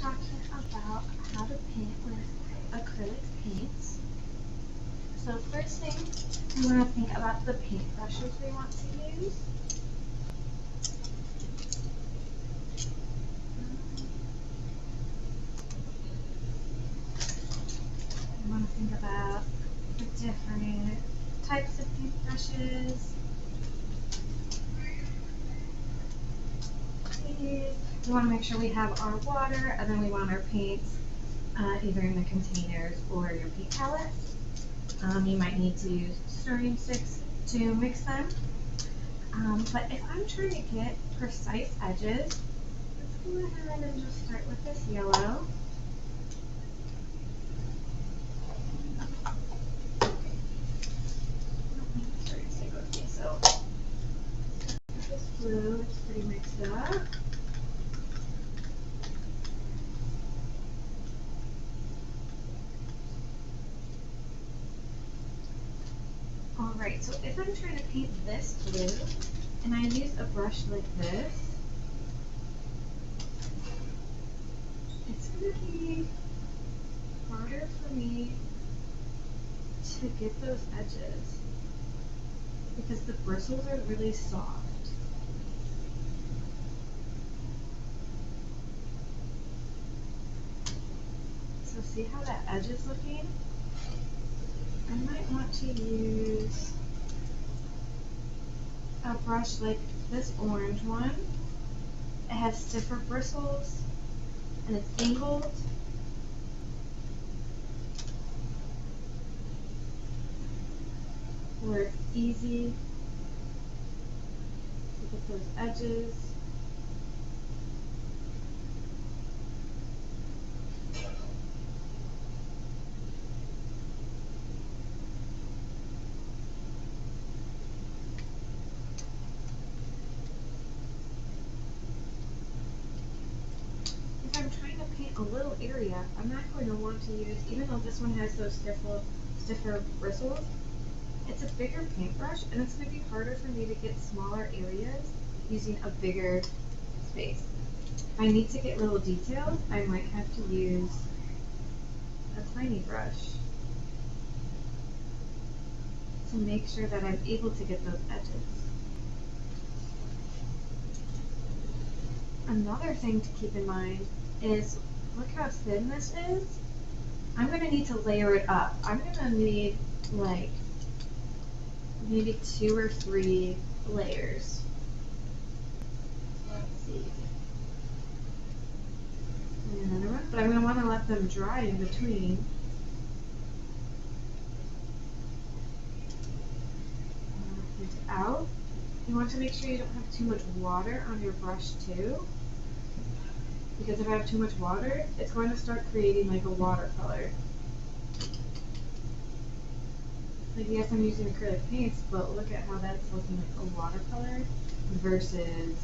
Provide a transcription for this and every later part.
talking about how to paint with acrylic paints. So first thing, we want to think about the paintbrushes we want to use. We want to think about the different types of paintbrushes. We want to make sure we have our water, and then we want our paints either in the containers or your paint palettes. You might need to use stirring sticks to mix them. But if I'm trying to get precise edges, let's go ahead and just start with this yellow. So this blue, it's pretty mixed up. Alright, so if I'm trying to paint this blue, and I use a brush like this, it's going to be harder for me to get those edges because the bristles are really soft. So see how that edge is looking? I might want to use a brush like this orange one. It has stiffer bristles and it's angled. Where it's easy to get those edges. If I'm trying to paint a little area, I'm not going to want to use, even though this one has those stiffer bristles, it's a bigger paintbrush, and it's going to be harder for me to get smaller areas using a bigger space. If I need to get little details, I might have to use a tiny brush to make sure that I'm able to get those edges. Another thing to keep in mind is, look how thin this is. I'm going to need to layer it up. I'm going to need like maybe 2 or 3 layers. Let's see. And another one, but I'm going to want to let them dry in between. Print it out. You want to make sure you don't have too much water on your brush too, because if I have too much water, it's going to start creating like a watercolor. Like, yes, I'm using acrylic paints, but look at how that's looking like a watercolor versus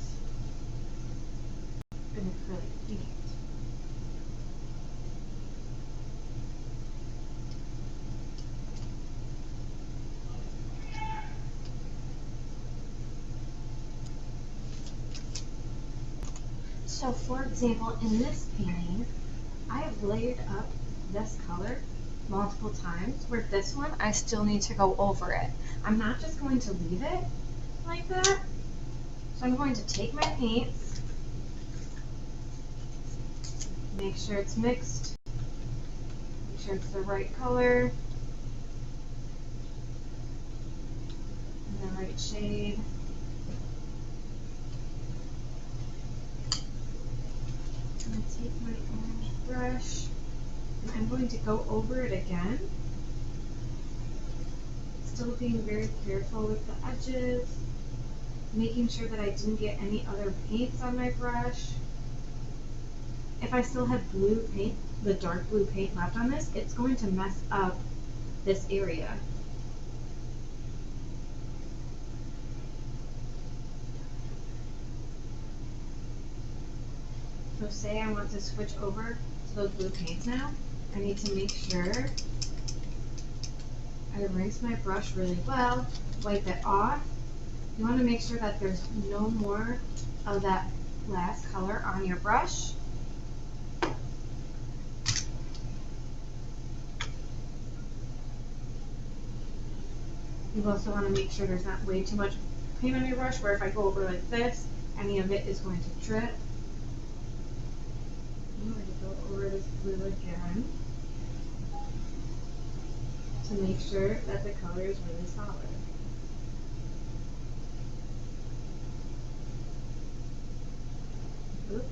an acrylic paint. So for example, in this painting, I have layered up this color multiple times, where this one, I still need to go over it. I'm not just going to leave it like that. So I'm going to take my paints, make sure it's mixed, make sure it's the right color, and the right shade. I'm going to take my orange brush, and I'm going to go over it again, still being very careful with the edges, making sure that I didn't get any other paints on my brush. If I still have blue paint, the dark blue paint left on this, it's going to mess up this area. So say I want to switch over to those blue paints now, I need to make sure I rinse my brush really well, wipe it off. You want to make sure that there's no more of that last color on your brush. You also want to make sure there's not way too much paint on your brush, where if I go over like this, any of it is going to drip. I'm going to go over this blue again to make sure that the color is really solid.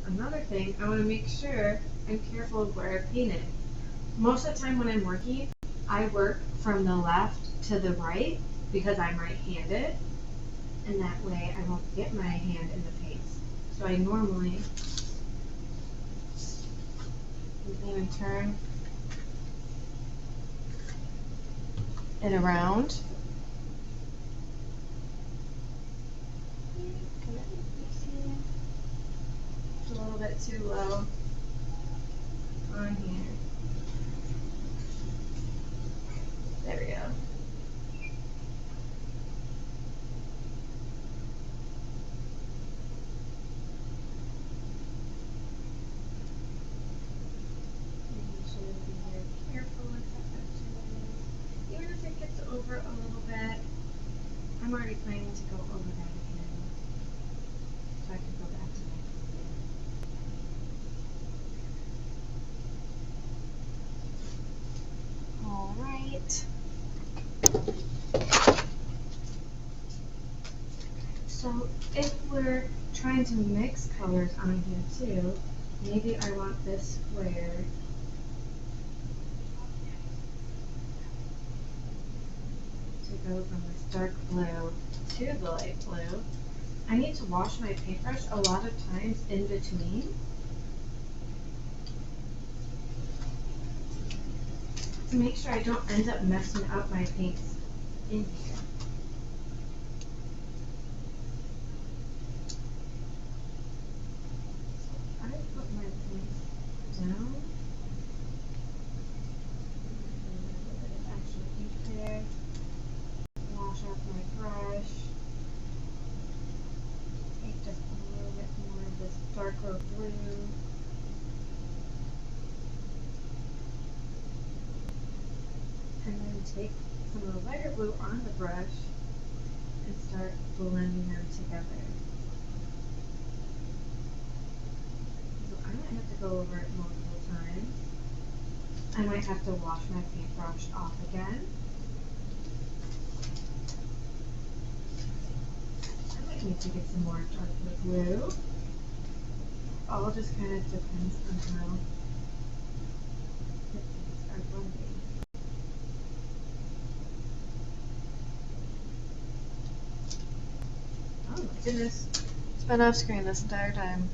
Another thing, I want to make sure I'm careful of where I paint it. Most of the time when I'm working, I work from the left to the right because I'm right-handed, and that way I won't get my hand in the paint. So I normally even turn it around. It's a little bit too low on here. There we go. Making sure to be very careful with that. Even if it gets over a little bit, I'm already planning to go over that again, so I can go back to my color. All right. So if we're trying to mix colors on here too, maybe I want this square to go from this dark blue to the light blue. I need to wash my paintbrush a lot of times in between to make sure I don't end up messing up my paints in here. So I put my paints down. Actually, ink there. Wash off my brush. Take just a little bit more of this darker blue. And then take some of the lighter blue on the brush and start blending them together. So I might have to go over it multiple times. I might have to wash my paintbrush off again. I might need to get some more darker blue. All just kind of depends on how things are blending. Oh my goodness. It's been off screen this entire time.